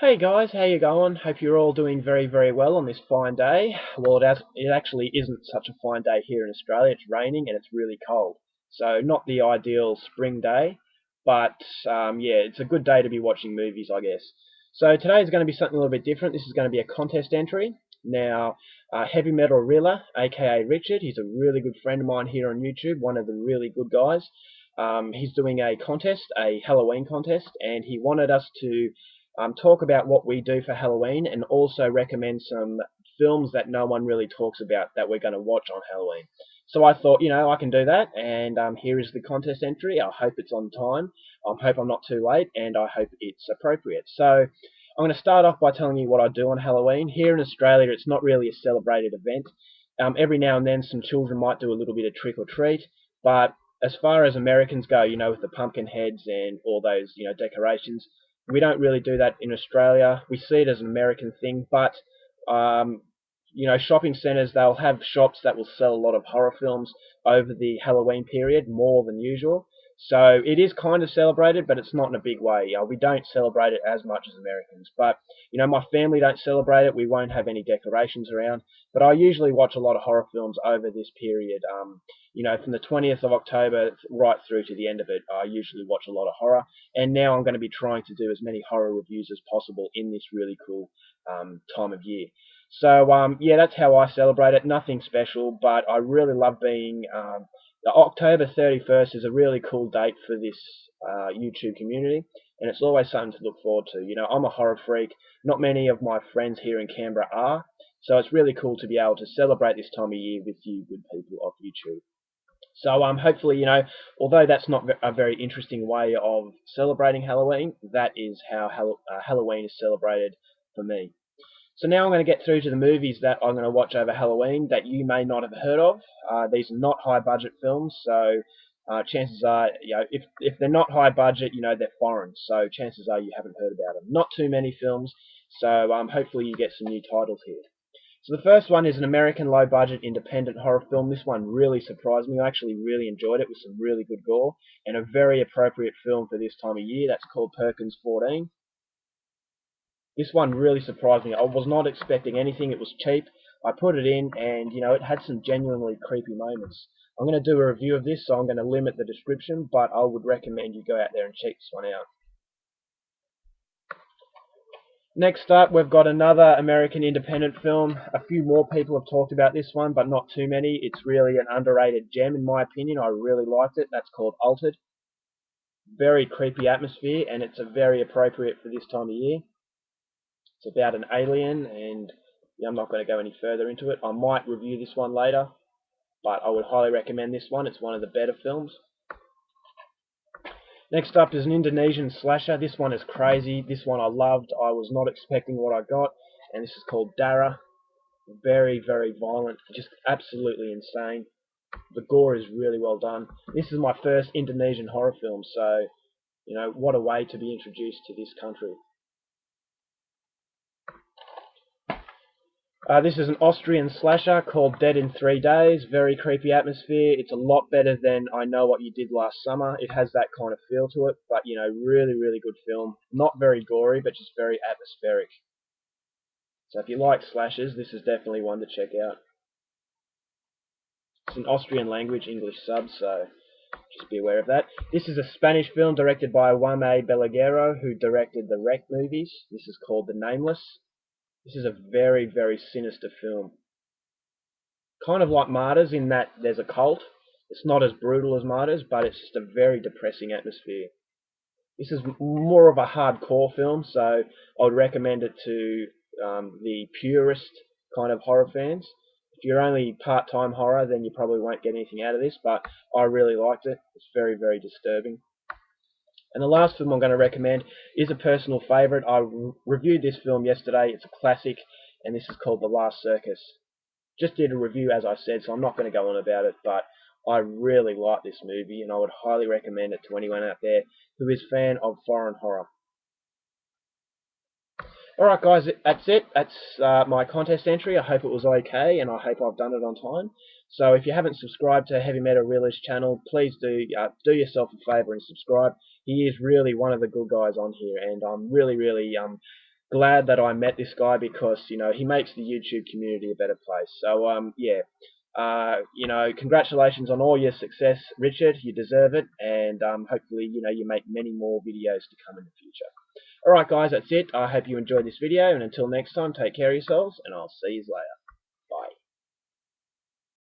Hey guys, how you going? Hope you're all doing very, very well on this fine day. Well, it actually isn't such a fine day here in Australia. It's raining and it's really cold. So not the ideal spring day, but yeah, it's a good day to be watching movies, I guess. So today is going to be something a little bit different. This is going to be a contest entry. Now, Heavymetalrille, aka Richard, he's a really good friend of mine here on YouTube, one of the really good guys. He's doing a contest, a Halloween contest, and he wanted us to talk about what we do for Halloween and also recommend some films that no one really talks about that we're going to watch on Halloween. So I thought, I can do that, and here is the contest entry. I hope it's on time. I hope I'm not too late, and I hope it's appropriate. So I'm going to start off by telling you what I do on Halloween. Here in Australia, it's not really a celebrated event. Every now and then, some children might do a little bit of trick or treat, but as far as Americans go, with the pumpkin heads and all those, decorations, we don't really do that in Australia. We see it as an American thing, but um, shopping centres, they'll have shops that will sell a lot of horror films over the Halloween period, more than usual. So it is kind of celebrated, but it's not in a big way. We don't celebrate it as much as Americans. But, my family don't celebrate it. We won't have any decorations around. But I usually watch a lot of horror films over this period. From the 20th of October right through to the end of it, I usually watch a lot of horror. And now I'm going to be trying to do as many horror reviews as possible in this really cool time of year. So yeah, that's how I celebrate it. Nothing special, but I really love being. The October 31st is a really cool date for this YouTube community, and it's always something to look forward to. I'm a horror freak. Not many of my friends here in Canberra are, so it's really cool to be able to celebrate this time of year with you good people of YouTube. So hopefully, although that's not a very interesting way of celebrating Halloween, that is how Halloween is celebrated for me. So now I'm going to get through to the movies that I'm going to watch over Halloween that you may not have heard of. These are not high budget films, so chances are, if they're not high budget, they're foreign. So chances are you haven't heard about them. Not too many films, so hopefully you get some new titles here. So the first one is an American low-budget independent horror film. This one really surprised me. I actually really enjoyed it with some really good gore and a very appropriate film for this time of year. That's called Perkins 14. This one really surprised me. I was not expecting anything. It was cheap. I put it in and, it had some genuinely creepy moments. I'm going to do a review of this, so I'm going to limit the description, but I would recommend you go out there and check this one out. Next up, we've got another American independent film. A few more people have talked about this one, but not too many. It's really an underrated gem, in my opinion. I really liked it. That's called Altered. Very creepy atmosphere, and it's a very appropriate for this time of year. It's about an alien, and I'm not going to go any further into it. I might review this one later, but I would highly recommend this one. It's one of the better films. Next up is an Indonesian slasher. This one is crazy. This one I loved. I was not expecting what I got, and this is called Dara. Very, very violent, just absolutely insane. The gore is really well done. This is my first Indonesian horror film, so, what a way to be introduced to this country. This is an Austrian slasher called Dead in 3 Days. Very creepy atmosphere. It's a lot better than I Know What You Did Last Summer. It has that kind of feel to it, but, really, really good film. Not very gory, but just very atmospheric. So if you like slashers, this is definitely one to check out. It's an Austrian language, English sub, so just be aware of that. This is a Spanish film directed by Juan Balaguero, who directed the Wreck movies. This is called The Nameless. This is a very, very sinister film. Kind of like Martyrs in that there's a cult. It's not as brutal as Martyrs, but it's just a very depressing atmosphere. This is more of a hardcore film, so I would recommend it to the purist kind of horror fans. If you're only part-time horror, then you probably won't get anything out of this, but I really liked it. It's very, very disturbing. And the last film I'm going to recommend is a personal favourite. I reviewed this film yesterday. It's a classic, and this is called The Last Circus. Just did a review, as I said, so I'm not going to go on about it, but I really like this movie, and I would highly recommend it to anyone out there who is a fan of foreign horror. Alright guys, that's it. That's my contest entry. I hope it was okay, and I hope I've done it on time. So if you haven't subscribed to Heavymetalrille's channel, please do yourself a favour and subscribe. He is really one of the good guys on here, and I'm really glad that I met this guy because he makes the YouTube community a better place. So yeah, congratulations on all your success, Richard. You deserve it, and hopefully you make many more videos to come in the future. Alright guys, that's it. I hope you enjoyed this video, and until next time, take care of yourselves, and I'll see you later.